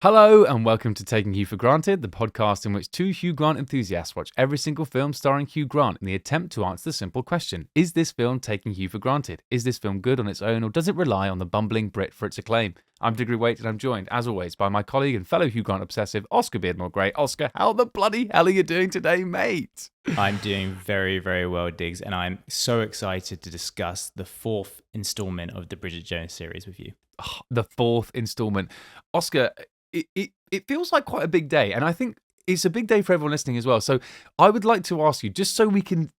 Hello and welcome to Taking Hugh for Granted, the podcast in which two Hugh Grant enthusiasts watch every single film starring Hugh Grant in the attempt to answer the simple question: is this film taking Hugh for granted? Is this film good on its own, or does it rely on the bumbling Brit for its acclaim? I'm Diggory Waite, and I'm joined, as always, by my colleague and fellow Hugh Grant obsessive, Oscar Beardmore Gray. Oscar, how the bloody hell are you doing today, mate? I'm doing very, very well, Diggs, and I'm so excited to discuss the fourth installment of the Bridget Jones series with you. Oh, the fourth installment. Oscar, it feels like quite a big day, and I think it's a big day for everyone listening as well. So I would like to ask you, just so we can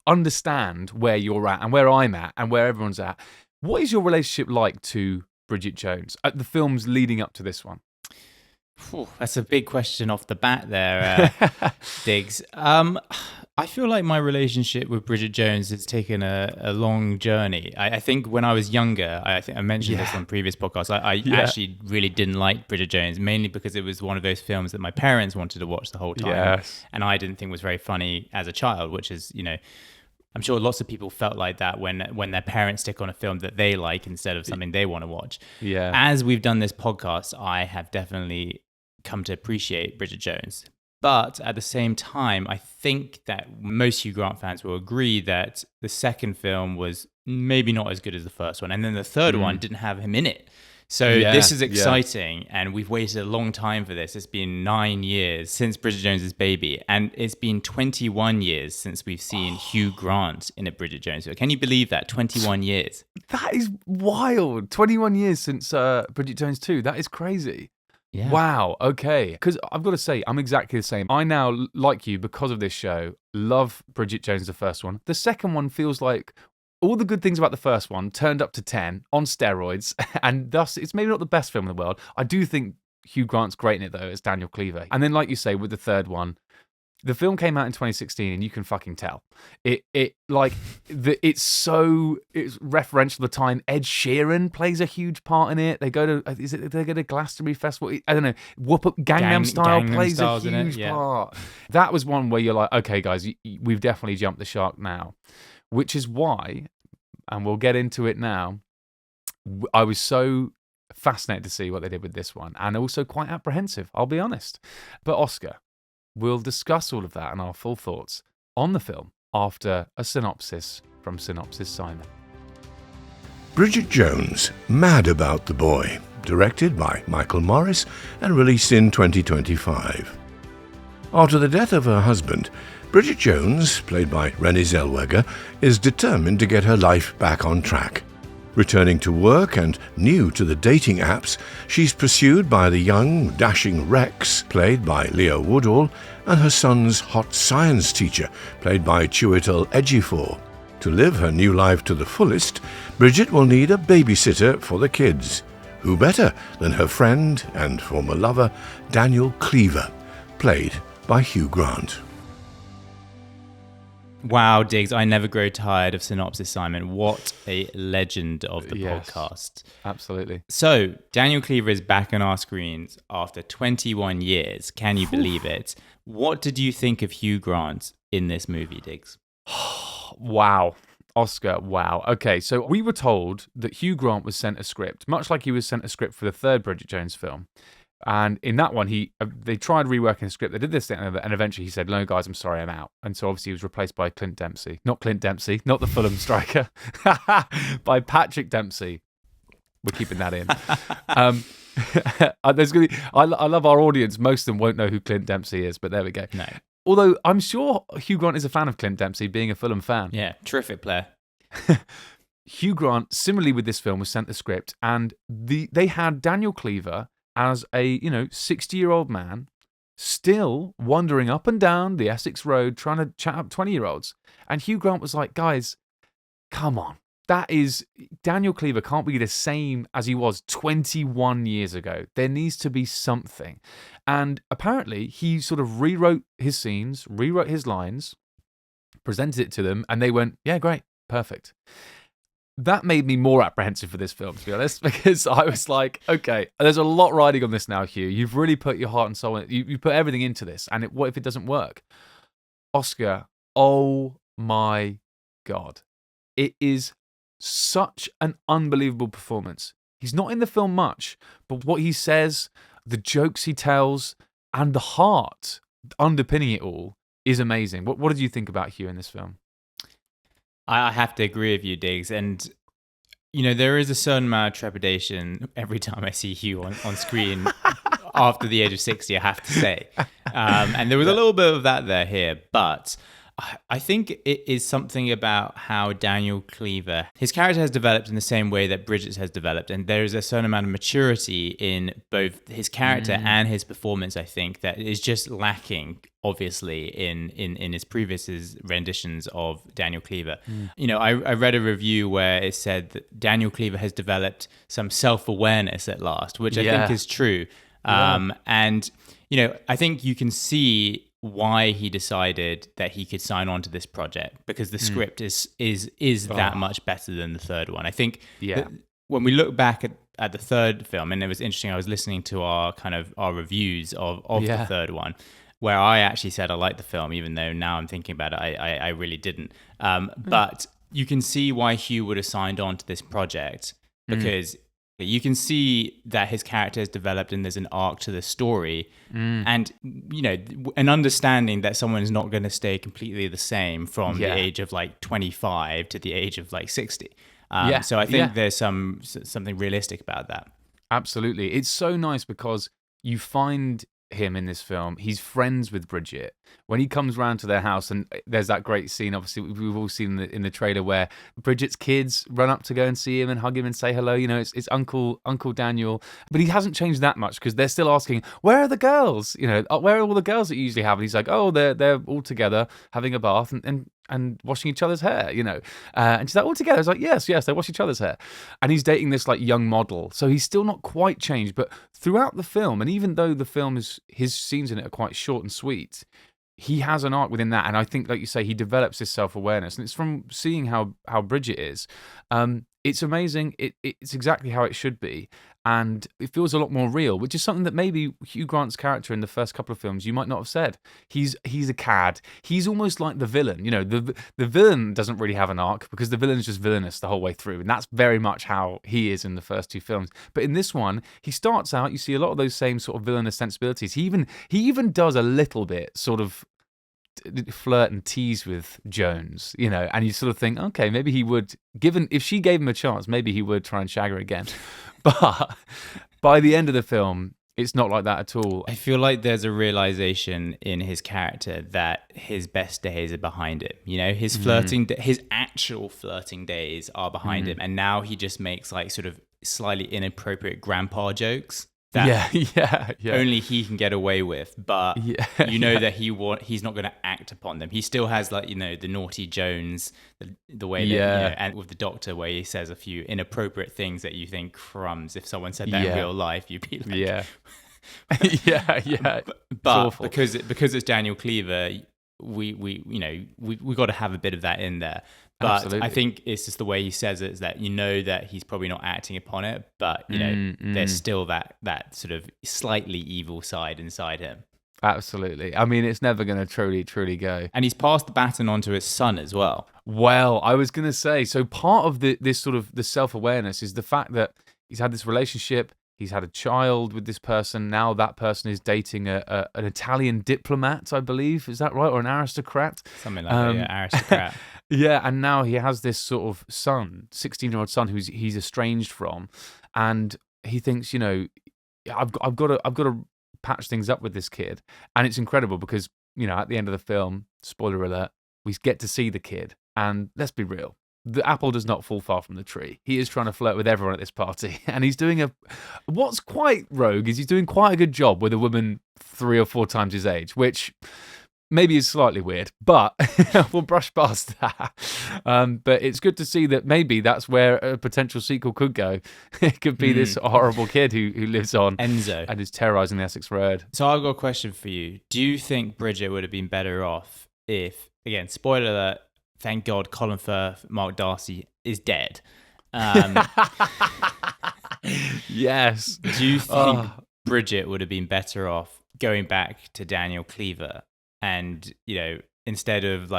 understand where you're at and where I'm at and where everyone's at, what is your relationship like to Bridget Jones at the films leading up to this one? That's a big question off the bat there, Diggs. I feel like my relationship with Bridget Jones has taken a long journey. I think when I was younger, I think I mentioned this on previous podcasts, I actually really didn't like Bridget Jones, mainly because it was one of those films that my parents wanted to watch the whole time. Yes. And I didn't think was very funny as a child, which is, you know, I'm sure lots of people felt like that when their parents stick on a film that they like instead of something they want to watch. Yeah. As we've done this podcast, I have definitely come to appreciate Bridget Jones. But at the same time, I think that most Hugh Grant fans will agree that the second film was maybe not as good as the first one. And then the third one didn't have him in it. So this is exciting, and we've waited a long time for this. It's been 9 years since Bridget Jones's Baby, and it's been 21 years since we've seen Hugh Grant in a Bridget Jones film. Can you believe that? 21 years. That is wild. 21 years since Bridget Jones 2. That is crazy. Yeah. Wow, okay. Because I've got to say, I'm exactly the same. I now, like you, because of this show, love Bridget Jones, the first one. The second one feels like all the good things about the first one turned up to 10 on steroids, and thus it's maybe not the best film in the world. I do think Hugh Grant's great in it, though, as Daniel Cleaver. And then, like you say, with the third one, the film came out in 2016, and you can fucking tell. It's referential to the time. Ed Sheeran plays a huge part in it. They go to Glastonbury Festival. I don't know. Gangnam Style plays a huge part. That was one where you're like, okay, guys, we've definitely jumped the shark now. Which is why, and we'll get into it now, I was so fascinated to see what they did with this one, and also quite apprehensive, I'll be honest. But Oscar, we'll discuss all of that and our full thoughts on the film after a synopsis from Synopsis Simon. Bridget Jones, Mad About the Boy, directed by Michael Morris and released in 2025. After the death of her husband, Bridget Jones, played by Renee Zellweger, is determined to get her life back on track. Returning to work and new to the dating apps, she's pursued by the young, dashing Rex, played by Leo Woodall, and her son's hot science teacher, played by Chiwetel Ejiofor. To live her new life to the fullest, Bridget will need a babysitter for the kids. Who better than her friend and former lover, Daniel Cleaver, played by Hugh Grant. Wow, Diggs, I never grow tired of Synopsis Simon. What a legend of the podcast. Absolutely. So, Daniel Cleaver is back on our screens after 21 years. Can you believe it? What did you think of Hugh Grant in this movie, Diggs? Wow. Oscar, wow. Okay, so we were told that Hugh Grant was sent a script, much like he was sent a script for the third Bridget Jones film. And in that one, they tried reworking the script. They did this thing, and eventually he said, "No, guys, I'm sorry, I'm out." And so obviously he was replaced by Clint Dempsey. Not Clint Dempsey, not the Fulham striker, by Patrick Dempsey. We're keeping that in. I love our audience. Most of them won't know who Clint Dempsey is, but there we go. No. Although I'm sure Hugh Grant is a fan of Clint Dempsey, being a Fulham fan. Yeah, terrific player. Hugh Grant, similarly with this film, was sent the script, and they had Daniel Cleaver as a 60-year-old man still wandering up and down the Essex Road trying to chat up 20-year-olds. And Hugh Grant was like, guys, come on. Daniel Cleaver can't be the same as he was 21 years ago. There needs to be something. And apparently he sort of rewrote his scenes, rewrote his lines, presented it to them, and they went, yeah, great, perfect. That made me more apprehensive for this film, to be honest, because I was like, okay, there's a lot riding on this now, Hugh. You've really put your heart and soul in it. You put everything into this, and what if it doesn't work? Oscar, oh my God. It is such an unbelievable performance. He's not in the film much, but what he says, the jokes he tells, and the heart underpinning it all is amazing. What did you think about Hugh in this film? I have to agree with you, Diggs. And, there is a certain amount of trepidation every time I see Hugh on screen after the age of 60, I have to say. And there was a little bit of that here. But I think it is something about how Daniel Cleaver, his character has developed in the same way that Bridget's has developed. And there is a certain amount of maturity in both his character and his performance, I think, that is just lacking, obviously, in his previous renditions of Daniel Cleaver. I read a review where it said that Daniel Cleaver has developed some self-awareness at last, which I think is true. And, I think you can see why he decided that he could sign on to this project, because the script is that much better than the third one. I think when we look back at the third film, and it was interesting, I was listening to our reviews of the third one, where I actually said I liked the film, even though now I'm thinking about it, I really didn't. But you can see why Hugh would have signed on to this project, because you can see that his character has developed and there's an arc to the story. And, an understanding that someone is not going to stay completely the same from the age of 25 to the age of 60. So I think there's something realistic about that. Absolutely. It's so nice because you find him in this film. He's friends with Bridget. When he comes round to their house, and there's that great scene, obviously, we've all seen in the trailer, where Bridget's kids run up to go and see him and hug him and say hello. It's Uncle Daniel. But he hasn't changed that much, because they're still asking, where are the girls? Where are all the girls that you usually have? And he's like, oh, they're all together having a bath and washing each other's hair, and she's like, all together. I was like, yes, they wash each other's hair. And he's dating this young model. So he's still not quite changed. But throughout the film, and even though the film his scenes in it are quite short and sweet, he has an arc within that. And I think, like you say, he develops this self-awareness. And it's from seeing how Bridget is. It's amazing. It's exactly how it should be. And it feels a lot more real, which is something that maybe Hugh Grant's character in the first couple of films you might not have said. He's a cad. He's almost like the villain. The villain doesn't really have an arc, because the villain's just villainous the whole way through, and that's very much how he is in the first two films. But in this one, he starts out, you see a lot of those same sort of villainous sensibilities. He even does a little bit sort of flirt and tease with Jones, and you sort of think, okay, maybe he would, if she gave him a chance, maybe he would try and shag her again. But by the end of the film, it's not like that at all. I feel like there's a realization in his character that his best days are behind him. His flirting, his actual flirting days are behind him, and now he just makes sort of slightly inappropriate grandpa jokes that only he can get away with, but that he's not going to act upon them. He still has the naughty Jones, the way that and with the doctor, where he says a few inappropriate things that you think, crumbs, if someone said that in real life, you'd be like, but because it's Daniel Cleaver, we got to have a bit of that in there. But absolutely. I think it's just the way he says it, is that that he's probably not acting upon it, but there's still that sort of slightly evil side inside him. Absolutely. I mean, it's never going to truly go. And he's passed the baton on to his son as well. Well, I was going to say, so part of this sort of the self-awareness is the fact that he's had this relationship. He's had a child with this person. Now that person is dating an Italian diplomat, I believe. Is that right? Or an aristocrat? Something like that, aristocrat. Yeah, and now he has this sort of son, 16-year-old son, he's estranged from, and he thinks, I've got to patch things up with this kid, and it's incredible because at the end of the film, spoiler alert, we get to see the kid, and let's be real, the apple does not fall far from the tree. He is trying to flirt with everyone at this party, and he's doing what's quite rogue is he's doing quite a good job with a woman 3 or 4 times his age, which maybe is slightly weird, but we'll brush past that. But it's good to see that maybe that's where a potential sequel could go. It could be this horrible kid who lives on Enzo and is terrorizing the Essex Road. So I've got a question for you. Do you think Bridget would have been better off if, again, spoiler alert, thank God Colin Firth, Mark Darcy is dead. Yes. Do you think Bridget would have been better off going back to Daniel Cleaver and, instead of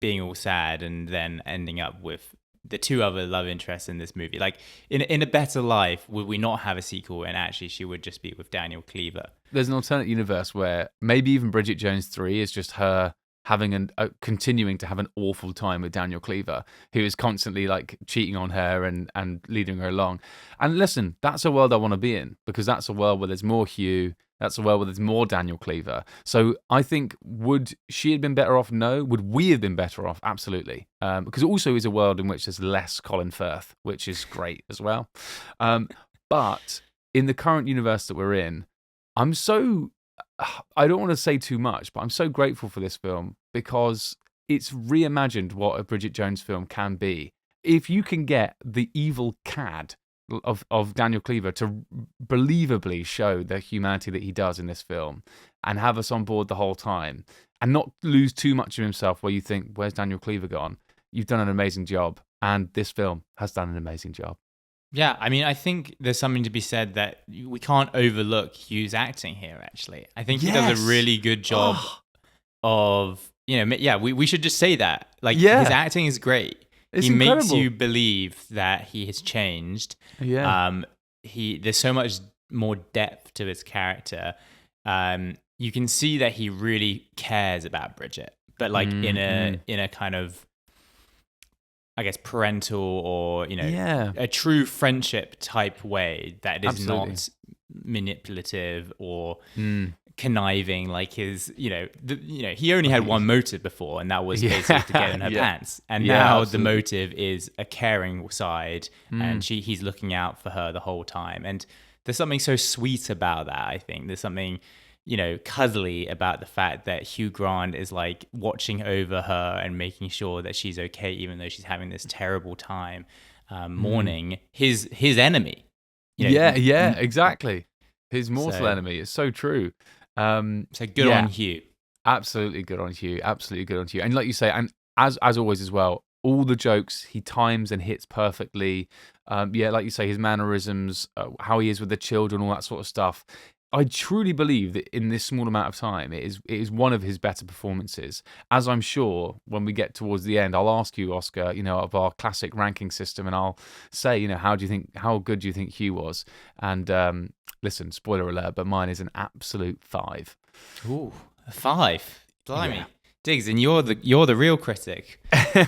being all sad and then ending up with the two other love interests in this movie. Like in a better life, would we not have a sequel and actually she would just be with Daniel Cleaver? There's an alternate universe where maybe even Bridget Jones 3 is just her having continuing to have an awful time with Daniel Cleaver, who is constantly like cheating on her and leading her along. And listen, that's a world I want to be in, because that's a world where there's more Hugh, that's a world where there's more Daniel Cleaver. So I think, would she have been better off? No. Would we have been better off? Absolutely. Because it also is a world in which there's less Colin Firth, which is great as well. But in the current universe that we're in, I don't want to say too much, but I'm so grateful for this film because it's reimagined what a Bridget Jones film can be. If you can get the evil cad of Daniel Cleaver to believably show the humanity that he does in this film and have us on board the whole time and not lose too much of himself where you think, where's Daniel Cleaver gone? You've done an amazing job. And this film has done an amazing job. Yeah, I mean, I think there's something to be said that we can't overlook Hugh's acting here, actually. I think he does a really good job of, we should just say that. Like, his acting is great. It's he incredible. Makes you believe that he has changed. Yeah. There's so much more depth to his character. You can see that he really cares about Bridget, but like in a kind of, I guess, parental or, a true friendship type way that is not manipulative or conniving. Like his, he only had one motive before, and that was basically to get in her pants. And now the motive is a caring side, and he's looking out for her the whole time. And there's something so sweet about that, I think. There's something, cuddly about the fact that Hugh Grant is like watching over her and making sure that she's okay, even though she's having this terrible time mourning his enemy. Exactly. His mortal enemy. It's so true. So good on Hugh. Absolutely good on Hugh. Absolutely good on Hugh. And like you say, and as always as well, all the jokes he times and hits perfectly. Like you say, his mannerisms, how he is with the children, all that sort of stuff. I truly believe that in this small amount of time, it is one of his better performances. As I'm sure when we get towards the end, I'll ask you, Oscar, of our classic ranking system, and I'll say, how good do you think Hugh was? And listen, spoiler alert, but mine is an absolute 5. Ooh, a 5. Blimey. Yeah. Diggs, and you're the real critic.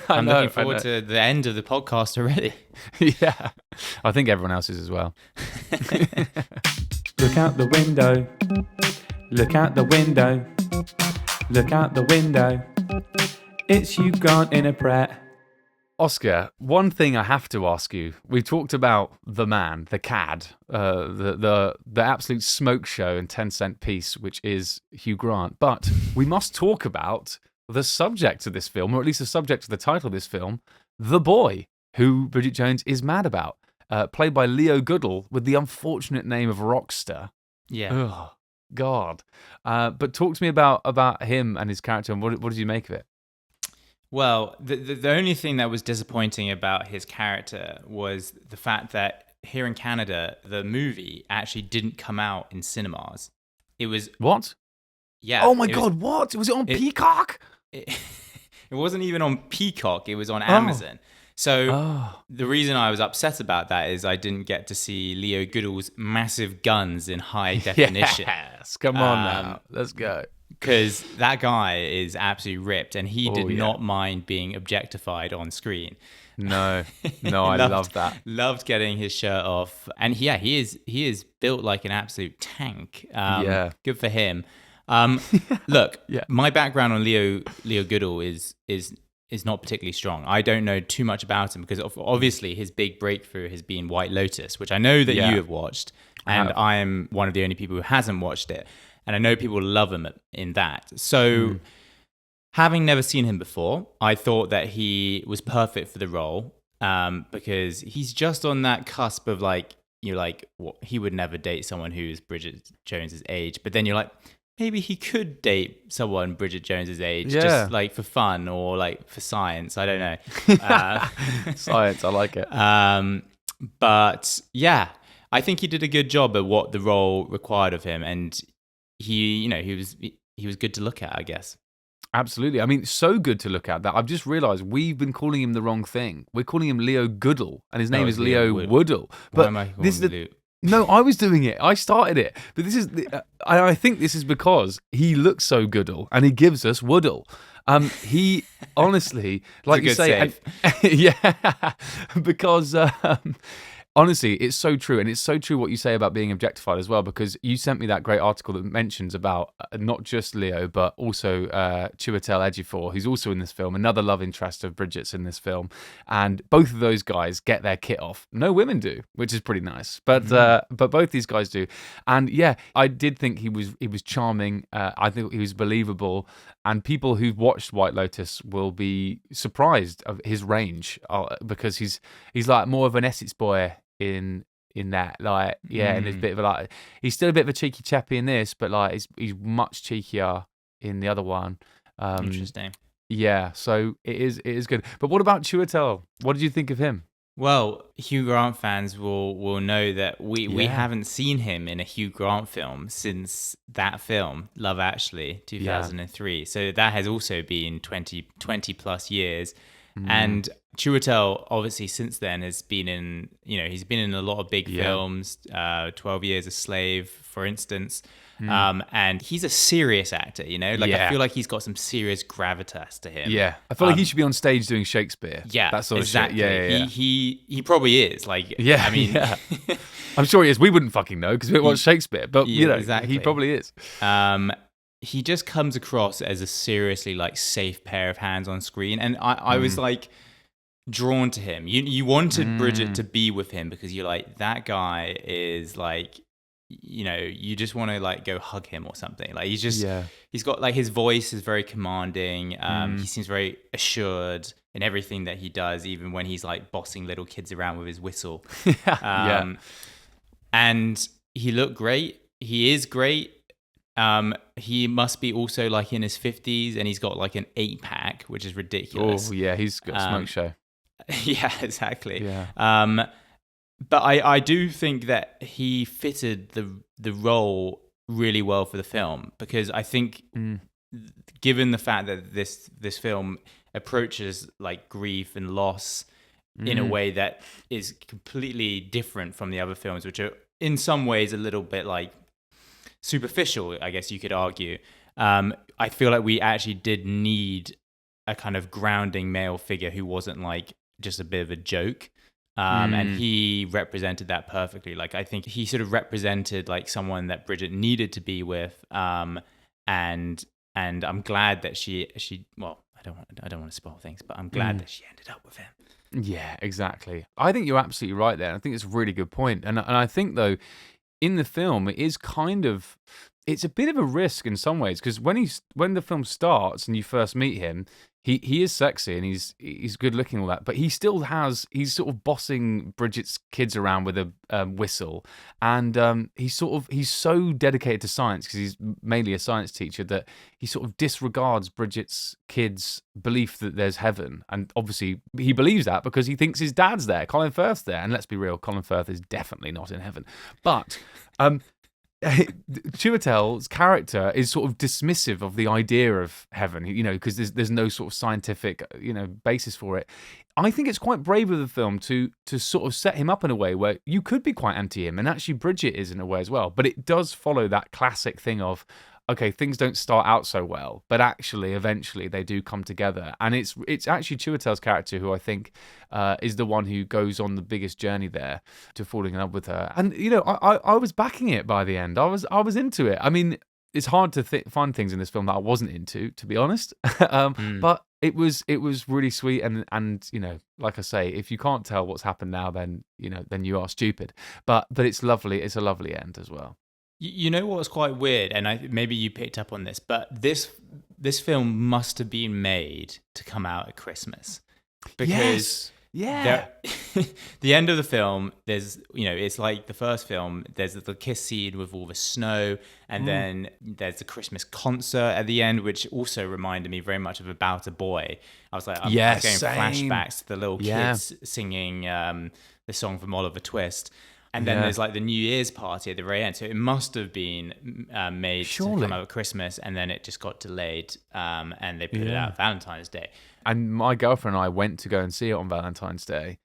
I'm looking forward to the end of the podcast already. Yeah, I think everyone else is as well. Look out the window. Look out the window. Look out the window. It's Hugh Grant in a Pret. Oscar, one thing I have to ask you. We've talked about the man, the cad, the absolute smoke show and 10-cent piece, which is Hugh Grant. But we must talk about the subject of this film, or at least the subject of the title of this film, the boy who Bridget Jones is mad about. Played by Leo Goodall with the unfortunate name of Rockster. Yeah. Oh, God. But talk to me about him and his character, and what did you make of it? Well, the only thing that was disappointing about his character was the fact that here in Canada, the movie actually didn't come out in cinemas. It was... What? Yeah. Oh my God, what? Was it on Peacock? It wasn't even on Peacock. It was on Amazon. So the reason I was upset about that is I didn't get to see Leo Goodall's massive guns in high definition. Yes, come on now. Let's go. Because that guy is absolutely ripped, and he did not mind being objectified on screen. No, I love that. Loved getting his shirt off, and he is built like an absolute tank. Good for him. Look, my background on Leo Goodall is not particularly strong. I don't know too much about him because obviously his big breakthrough has been White Lotus, which I know that you have watched, and I am one of the only people who hasn't watched it. And I know people love him in that. So having never seen him before, I thought that he was perfect for the role because he's just on that cusp of he would never date someone who's Bridget Jones's age. But then you're like, maybe he could date someone Bridget Jones's age, just like for fun or like for science. I don't know. Science, I like it. But yeah, I think he did a good job at what the role required of him, and he was good to look at, I guess. Absolutely. I mean, so good to look at that. I've just realised we've been calling him the wrong thing. We're calling him Leo Goodall, and his name is Leo Woodall. Why am I calling him Leo? No, I was doing it. I started it. But this is, I think this is because he looks so Goodall, and he gives us Woodall. He honestly, like you say, yeah, because honestly, it's so true, and it's so true what you say about being objectified as well. Because you sent me that great article that mentions about not just Leo, but also Chiwetel Ejiofor, who's also in this film, another love interest of Bridget's in this film, and both of those guys get their kit off. No women do, which is pretty nice, but both these guys do, and yeah, I did think he was charming. I think he was believable. And people who've watched White Lotus will be surprised of his range because he's like more of an Essex boy in that, like, yeah, and there's a bit of a, like, he's still a bit of a cheeky chappy in this, but like he's much cheekier in the other one. Interesting. Yeah, so it is good. But what about Chiwetel? What did you think of him? Well, Hugh Grant fans will know that we haven't seen him in a Hugh Grant film since that film, Love Actually, 2003. Yeah. So that has also been 20 plus years. And Chiwetel, obviously, since then has been in, he's been in a lot of big films, 12 Years a Slave, for instance. And he's a serious actor, I feel like he's got some serious gravitas to him. Yeah, I feel like he should be on stage doing Shakespeare. Yeah, that sort exactly. of shit. Yeah. He probably is. Like, yeah, I mean, yeah. I'm sure he is. We wouldn't fucking know because we watch Shakespeare, but exactly. He probably is. He just comes across as a seriously like safe pair of hands on screen, and I was like drawn to him. You wanted Bridget to be with him because you're like, that guy is like, you just want to like go hug him or something. Like he's got like, his voice is very commanding. He seems very assured in everything that he does, even when he's like bossing little kids around with his whistle. And he looked great. He is great. He must be also like in his 50s, and he's got like an 8-pack, which is ridiculous. Oh yeah, he's got a smoke show. Yeah, exactly. Yeah. But I do think that he fitted the role really well for the film, because I think given the fact that this film approaches like grief and loss in a way that is completely different from the other films, which are in some ways a little bit like superficial, I guess you could argue. I feel like we actually did need a kind of grounding male figure who wasn't like just a bit of a joke. And he represented that perfectly. Like, I think he sort of represented like someone that Bridget needed to be with. And I'm glad that she well, I don't want to spoil things, but I'm glad that she ended up with him. Yeah, exactly. I think you're absolutely right there. I think it's a really good point. And I think though, in the film, it's a bit of a risk in some ways, because when the film starts and you first meet him, he is sexy and he's good looking, all that, but he's sort of bossing Bridget's kids around with a whistle, and he's so dedicated to science because he's mainly a science teacher that he sort of disregards Bridget's kids' belief that there's heaven, and obviously he believes that because he thinks his dad's there, Colin Firth's there, and let's be real, Colin Firth is definitely not in heaven, but Chiwetel's character is sort of dismissive of the idea of heaven, because there's no sort of scientific, basis for it. I think it's quite brave of the film to sort of set him up in a way where you could be quite anti him, and actually Bridget is in a way as well. But it does follow that classic thing of, okay, things don't start out so well, but actually eventually they do come together. And it's actually Chiwetel's character who I think is the one who goes on the biggest journey there to falling in love with her. And I was backing it by the end. I was into it. I mean, it's hard to find things in this film that I wasn't into, to be honest. But it was really sweet, and like I say, if you can't tell what's happened now, then you are stupid. But it's lovely. It's a lovely end as well. You know what was quite weird, and maybe you picked up on this, but this film must have been made to come out at Christmas, because the end of the film, there's it's like the first film. There's the kiss scene with all the snow, and then there's the Christmas concert at the end, which also reminded me very much of About a Boy. I was like, I was getting flashbacks to the little kids singing the song from Oliver Twist. And then there's like the New Year's party at the very end. So it must have been made to come out at Christmas, and then it just got delayed, and they put it out Valentine's Day. And my girlfriend and I went to go and see it on Valentine's Day,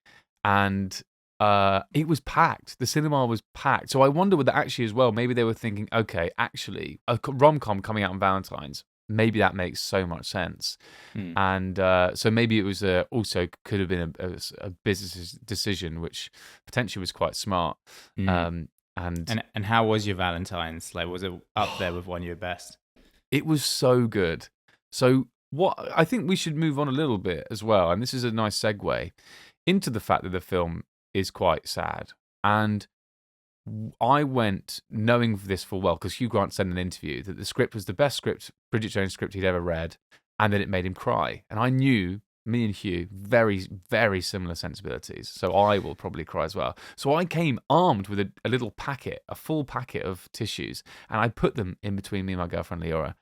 and it was packed. The cinema was packed. So I wonder whether actually as well, maybe they were thinking, okay, actually, a rom-com coming out on Valentine's, maybe that makes so much sense. And so maybe it was also could have been a business decision, which potentially was quite smart. And how was your Valentine's? Like, was it up there with one of your best? It was so good. So what I think we should move on a little bit as well, and this is a nice segue into the fact that the film is quite sad. And I went knowing this full well, because Hugh Grant said in an interview that the script was the best Bridget Jones script he'd ever read, and that it made him cry. And I knew, me and Hugh, very, very similar sensibilities, so I will probably cry as well. So I came armed with a little packet, a full packet of tissues, and I put them in between me and my girlfriend Leora.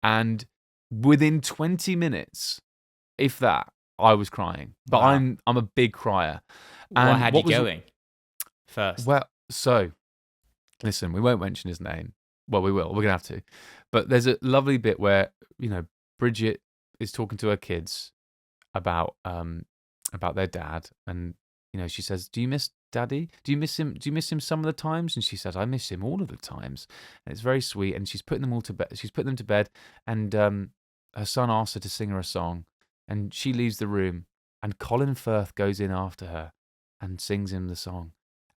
And within 20 minutes, if that, I was crying. But wow. I'm a big crier. And what had you going first? Well, so, listen, we won't mention his name. Well, we will. We're going to have to. But there's a lovely bit where, Bridget is talking to her kids about their dad. And, she says, do you miss Daddy? Do you miss him? Do you miss him some of the times? And she says, I miss him all of the times. And it's very sweet. And she's putting them all to bed. She's putting them to bed. And her son asks her to sing her a song. And she leaves the room. And Colin Firth goes in after her and sings him the song.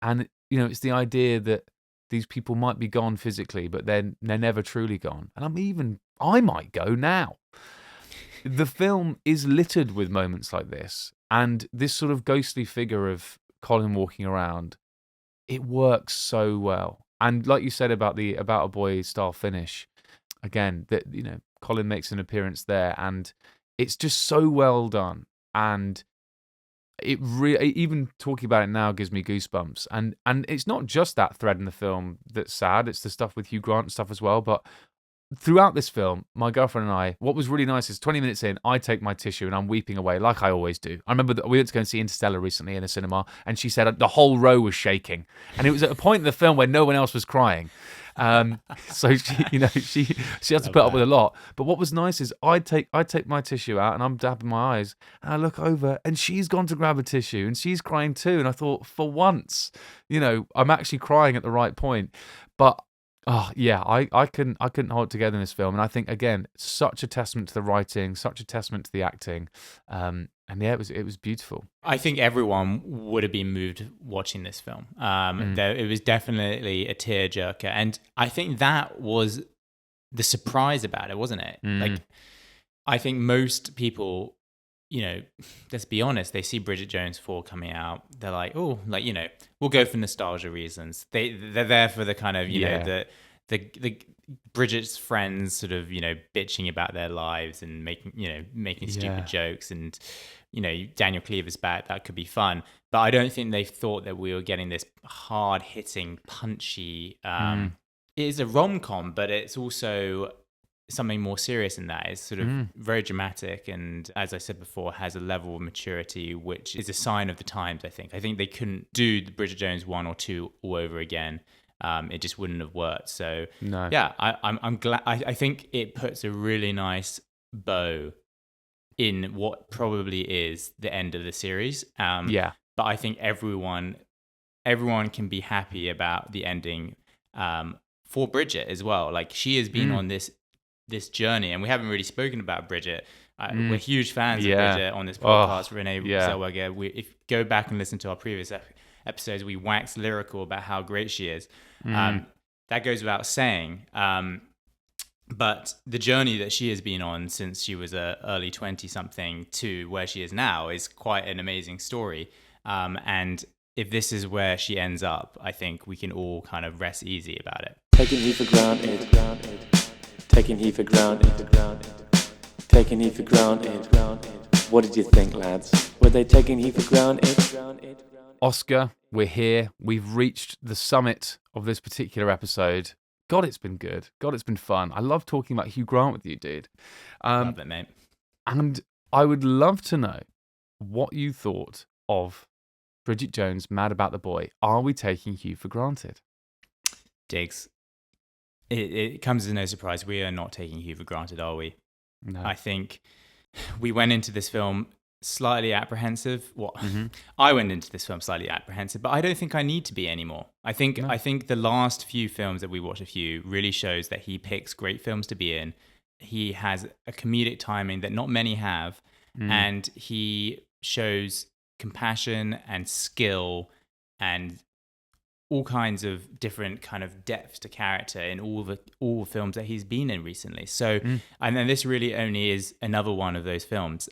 And, it's the idea that these people might be gone physically, but they're never truly gone. And I might go now. The film is littered with moments like this. And this sort of ghostly figure of Colin walking around, it works so well. And like you said about the About a Boy style finish, again, that, Colin makes an appearance there, and it's just so well done. And it even talking about it now gives me goosebumps. And it's not just that thread in the film that's sad, it's the stuff with Hugh Grant and stuff as well. But throughout this film, my girlfriend and I, what was really nice is 20 minutes in, I take my tissue and I'm weeping away like I always do. I remember that we went to go and see Interstellar recently in a cinema, and she said the whole row was shaking. And it was at a point in the film where no one else was crying. So she has to put up with a lot. But what was nice is I take my tissue out and I'm dabbing my eyes, and I look over and she's gone to grab a tissue and she's crying too. And I thought, for once, I'm actually crying at the right point. But I couldn't hold it together in this film. And I think, again, such a testament to the writing, such a testament to the acting. And yeah, it was beautiful. I think everyone would have been moved watching this film. It was definitely a tearjerker. And I think that was the surprise about it, wasn't it? Like, I think most people, let's be honest, they see Bridget Jones 4 coming out. They're like, oh, we'll go for nostalgia reasons. They're there for the kind of, the Bridget's friends sort of, bitching about their lives and making stupid jokes, and, Daniel Cleaver's back. That could be fun. But I don't think they thought that we were getting this hard hitting, punchy, it is a rom-com, but it's also something more serious than that. It's sort of very dramatic, and as I said before, has a level of maturity which is a sign of the times. I think they couldn't do the Bridget Jones 1 or 2 all over again. It just wouldn't have worked. So no. Yeah, I'm glad. I think it puts a really nice bow in what probably is the end of the series. But I think everyone can be happy about the ending for Bridget as well. Like, she has been on this journey, and we haven't really spoken about Bridget. We're huge fans of Bridget on this podcast. Renee Zellweger. If you go back and listen to our previous episodes, we wax lyrical about how great she is. That goes without saying. But the journey that she has been on since she was a early 20-something to where she is now is quite an amazing story. And if this is where she ends up, I think we can all kind of rest easy about it. Taking he for granted. Taking he for granted. Taking he for granted. What did you think, lads? Were they taking he for granted? Oscar, we're here. We've reached the summit of this particular episode. God, it's been good. God, it's been fun. I love talking about Hugh Grant with you, dude. Love it, mate. And I would love to know what you thought of Bridget Jones, Mad About the Boy. Are we taking Hugh for granted? Diggs, it comes as no surprise. We are not taking Hugh for granted, are we? No. I think we went into this film slightly apprehensive. I went into this film slightly apprehensive, but I don't think I need to be anymore. I think the last few films that we watched of Hugh really shows that he picks great films to be in. He has a comedic timing that not many have, and he shows compassion and skill and all kinds of different kind of depth to character in all the films that he's been in recently. So, and then this really only is another one of those films.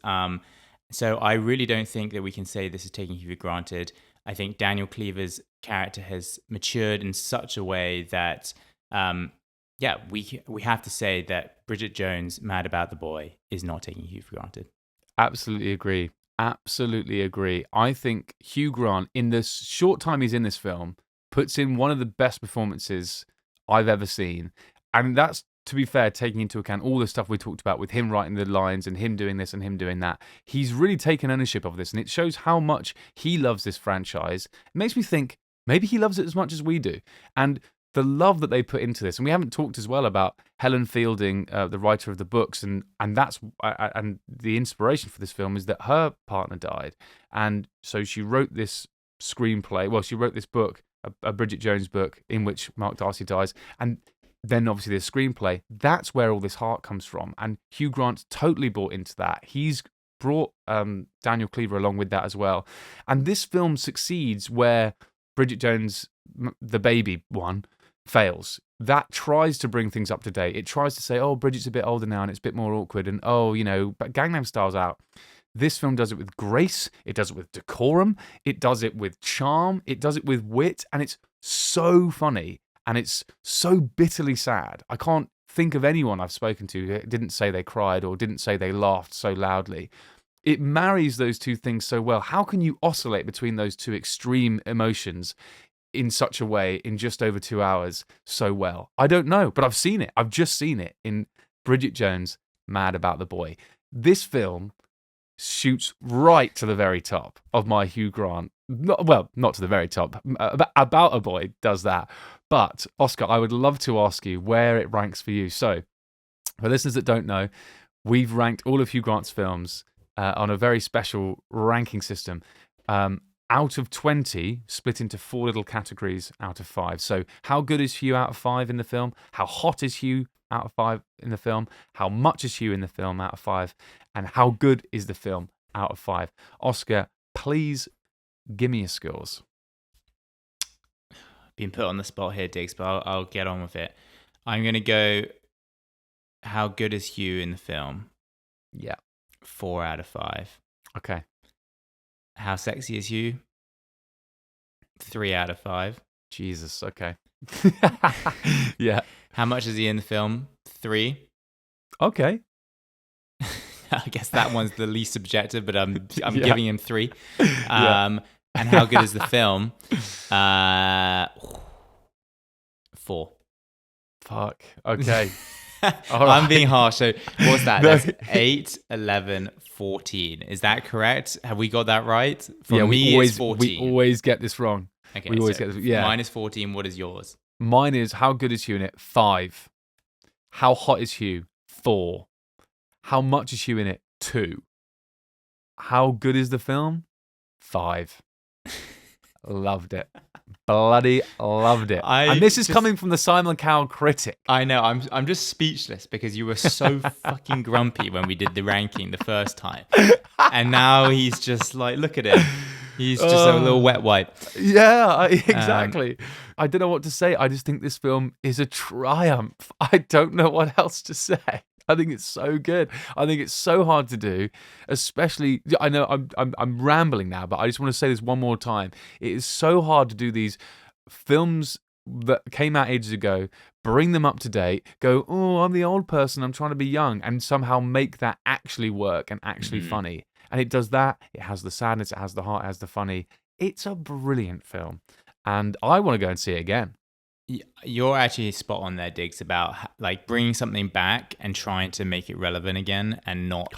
So I really don't think that we can say this is taking Hugh for granted. I think Daniel Cleaver's character has matured in such a way that, we have to say that Bridget Jones, Mad About the Boy, is not taking Hugh for granted. Absolutely agree. Absolutely agree. I think Hugh Grant, in the short time he's in this film, puts in one of the best performances I've ever seen. And that's, to be fair, taking into account all the stuff we talked about with him writing the lines and him doing this and him doing that. He's really taken ownership of this, and it shows how much he loves this franchise. It makes me think maybe he loves it as much as we do. And the love that they put into this, and we haven't talked as well about Helen Fielding, the writer of the books, and that's and the inspiration for this film is that her partner died, and so she wrote this screenplay. Well, she wrote this book, a Bridget Jones book, in which Mark Darcy dies, and then obviously the screenplay. That's where all this heart comes from, and Hugh Grant's totally bought into that. He's brought Daniel Cleaver along with that as well, and this film succeeds where Bridget Jones, the baby one, fails. That tries to bring things up to date. It tries to say, oh, Bridget's a bit older now and it's a bit more awkward, and but Gangnam Style's out. This film does it with grace, it does it with decorum, it does it with charm, it does it with wit, and it's so funny, and it's so bitterly sad. I can't think of anyone I've spoken to who didn't say they cried or didn't say they laughed so loudly. It marries those two things so well. How can you oscillate between those two extreme emotions in such a way in just over 2 hours so well? I don't know, but I've seen it. I've just seen it in Bridget Jones, Mad About the Boy. This film shoots right to the very top of my Hugh Grant. Not to the very top. About a Boy does that. But, Oscar, I would love to ask you where it ranks for you. So, for listeners that don't know, we've ranked all of Hugh Grant's films on a very special ranking system. Out of 20, split into 4 little categories out of 5. So how good is Hugh out of 5 in the film? How hot is Hugh out of 5 in the film? How much is Hugh in the film out of 5? And how good is the film out of 5? Oscar, please give me your scores. Being put on the spot here, Diggs, but I'll get on with it. I'm going to go, how good is Hugh in the film? Yeah. 4 out of 5. Okay. How sexy is Hugh? 3 out of 5. Jesus, okay. Yeah. How much is he in the film? 3. Okay. I guess that one's the least subjective, but I'm Yeah. giving him 3. Yeah. And how good is the film? 4. Fuck. Okay. I'm being harsh. So what's that? No. That's 8, 11, 14. Is that correct? Have we got that right? For Yeah, me, it's 14. we always get this wrong. Okay, we always get this. Yeah. Mine is 14. What is yours? Mine is, how good is Hugh in it? 5. How hot is Hugh? 4. How much is Hugh in it? 2. How good is the film? 5. Loved it. Bloody loved it. And this is coming from the Simon Cowell critic. I know. I'm just speechless because you were so fucking grumpy when we did the ranking the first time. And now he's just like, look at him. He's just a little wet wipe. Yeah, exactly. I don't know what to say. I just think this film is a triumph. I don't know what else to say. I think it's so good. I think it's so hard to do, especially. I know I'm rambling now, but I just want to say this one more time. It is so hard to do these films that came out ages ago, bring them up to date, go, oh, I'm the old person, I'm trying to be young, and somehow make that actually work and actually funny. And it does that. It has the sadness, it has the heart, it has the funny. It's a brilliant film, and I want to go and see it again. You're actually spot on there, Diggs, about like bringing something back and trying to make it relevant again and not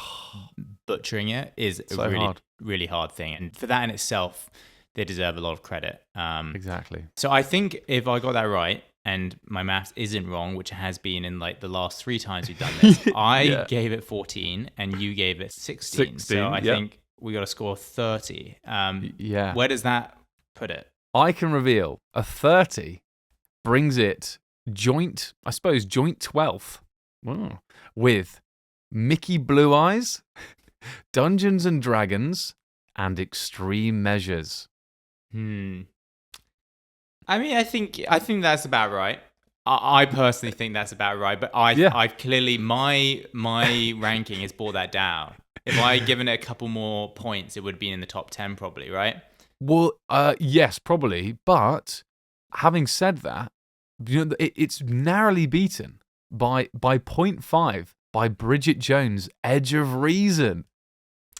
butchering it is a really hard thing. And for that in itself, they deserve a lot of credit. Exactly. So I think if I got that right, and my maths isn't wrong, which it has been in like the last 3 times we've done this, I gave it 14 and you gave it 16. So I think we got to score 30. Where does that put it? I can reveal a 30 brings it joint 12th with Mickey Blue Eyes, Dungeons and Dragons, and Extreme Measures. I mean, I think that's about right. I personally think that's about right, but I've clearly my ranking has brought that down. If I had given it a couple more points, it would be in the top 10 probably, right? Well, yes, probably. But having said that, it's narrowly beaten by 0.5 by Bridget Jones' Edge of Reason.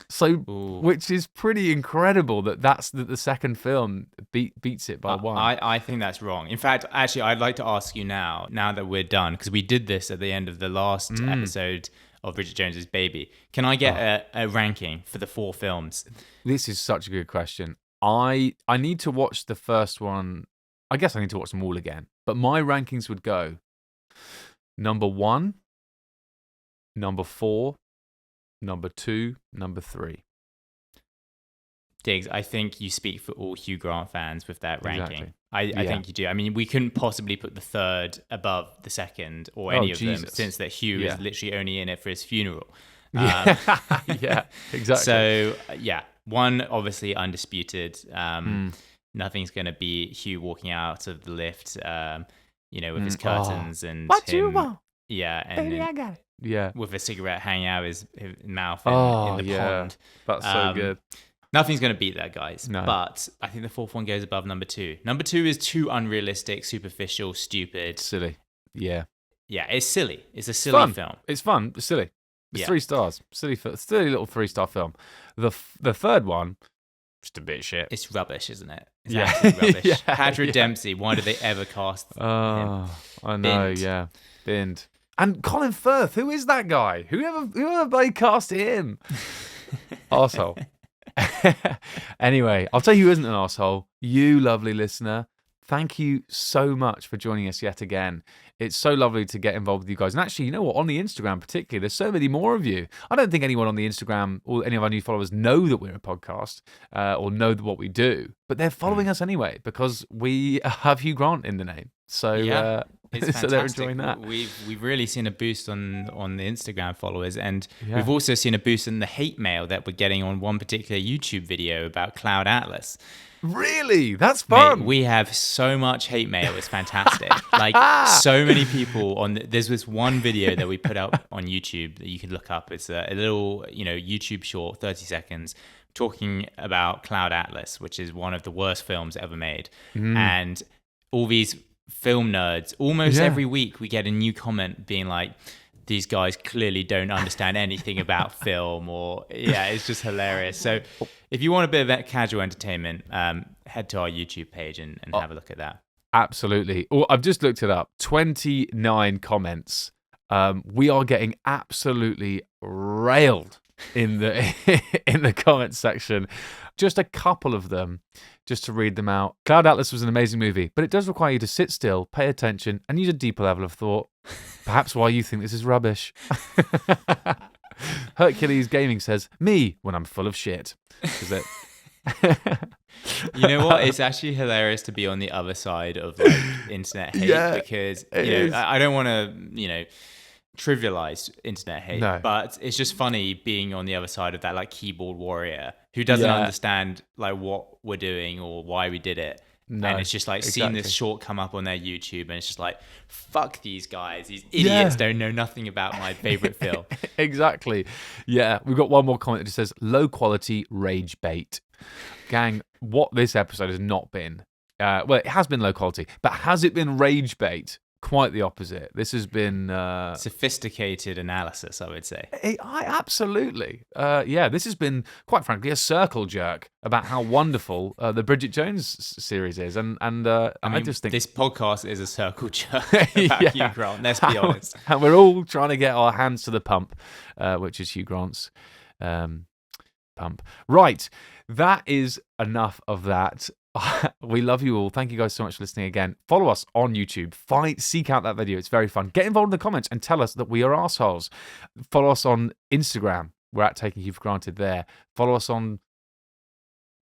So, which is pretty incredible that's the second film beats it by 1. I think that's wrong. In fact, actually, I'd like to ask you now that we're done, because we did this at the end of the last episode of Bridget Jones's Baby. Can I get a ranking for the 4 films? This is such a good question. I need to watch the first one. I guess I need to watch them all again. But my rankings would go number 1, number 4, number 2, number 3. Diggs, I think you speak for all Hugh Grant fans with that ranking. Exactly. I think you do. I mean, we couldn't possibly put the third above the second or any of them, since that Hugh is literally only in it for his funeral. Yeah, exactly. So, 1, obviously undisputed. Nothing's going to be Hugh walking out of the lift, with his curtains and what him. You want? Yeah, and Baby, I got it. Yeah, with a cigarette hanging out of his mouth in the pond. That's so good. Nothing's going to beat that, guys. No. But I think the 4th one goes above number 2. Number 2 is too unrealistic, superficial, stupid. Silly. Yeah. Yeah, it's silly. It's a silly film. It's fun. It's silly. It's 3 stars. Silly little 3-star film. The third one, just a bit of shit. It's rubbish, isn't it? It's absolute rubbish. Patrick Dempsey, why did they ever cast him? I know, Binned. And Colin Firth, who is that guy? Whoever they cast him? Arsehole. Anyway, I'll tell you who isn't an arsehole. You, lovely listener. Thank you so much for joining us yet again. It's so lovely to get involved with you guys. And actually, you know what? On the Instagram particularly, there's so many more of you. I don't think anyone on the Instagram or any of our new followers know that we're a podcast or know what we do. But they're following us anyway because we have Hugh Grant in the name. So, it's fantastic. So they're enjoying that. We've really seen a boost on the Instagram followers. And we've also seen a boost in the hate mail that we're getting on one particular YouTube video about Cloud Atlas. Really? That's fun. Mate, we have so much hate mail. It's fantastic. Like, so many people there's this one video that we put up on YouTube that you can look up. It's a little, YouTube short, 30 seconds, talking about Cloud Atlas, which is one of the worst films ever made. And all these film nerds, almost every week we get a new comment being like, these guys clearly don't understand anything about film, or it's just hilarious. So if you want a bit of that casual entertainment, head to our YouTube page and have a look at that. Absolutely. Well, I've just looked it up. 29 comments. We are getting absolutely railed in the comments section. Just a couple of them, just to read them out. Cloud Atlas was an amazing movie, but it does require you to sit still, pay attention, and use a deeper level of thought. Perhaps why you think this is rubbish. Hercules Gaming says, me, when I'm full of shit. Is it? You know what? It's actually hilarious to be on the other side of like internet hate because I don't want to, trivialize internet hate, but it's just funny being on the other side of that like keyboard warrior who doesn't understand like what we're doing or why we did it. No, and it's just like seeing this short come up on their YouTube and it's just like, fuck these guys, these idiots don't know nothing about my favorite film. Exactly. Yeah, we've got one more comment that just says low quality rage bait. Gang, what this episode has not been, well, it has been low quality, but has it been rage bait? Quite the opposite. This has been sophisticated analysis, I would say. Absolutely. This has been, quite frankly, a circle jerk about how wonderful the Bridget Jones series is, and I just think this podcast is a circle jerk about Hugh Grant. Let's be honest, and we're all trying to get our hands to the pump, which is Hugh Grant's pump. Right, that is enough of that. We love you all. Thank you guys so much for listening again. Follow us on YouTube. Seek out that video. It's very fun. Get involved in the comments and tell us that we are assholes. Follow us on Instagram. We're at Taking Hugh for Granted there. Follow us on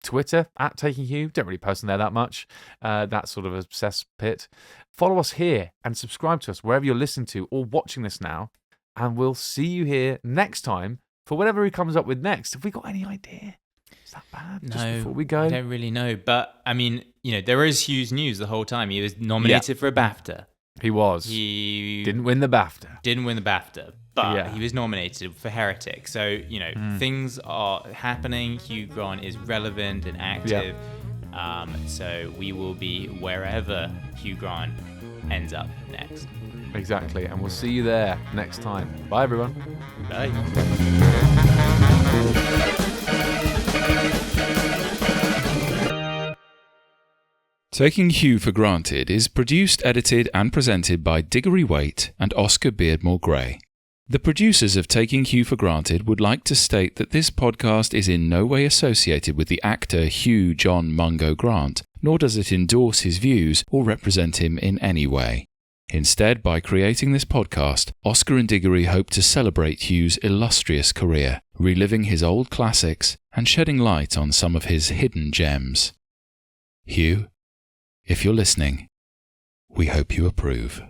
Twitter, at Taking Hugh. Don't really post on there that much. That's sort of a cesspit. Follow us here and subscribe to us wherever you're listening to or watching this now. And we'll see you here next time for whatever he comes up with next. Have we got any idea? Is that bad? No, just before we go? I don't really know. But, I mean, there is Hugh's news the whole time. He was nominated for a BAFTA. He was. He didn't win the BAFTA. But he was nominated for Heretic. So, things are happening. Hugh Grant is relevant and active. So we will be wherever Hugh Grant ends up next. Exactly. And we'll see you there next time. Bye, everyone. Bye. Taking Hugh for Granted is produced, edited and presented by Diggory Waite and Oscar Beardmore Gray. The producers of Taking Hugh for Granted would like to state that this podcast is in no way associated with the actor Hugh John Mungo Grant, nor does it endorse his views or represent him in any way. Instead, by creating this podcast, Oscar and Diggory hope to celebrate Hugh's illustrious career, reliving his old classics and shedding light on some of his hidden gems. Hugh, if you're listening, we hope you approve.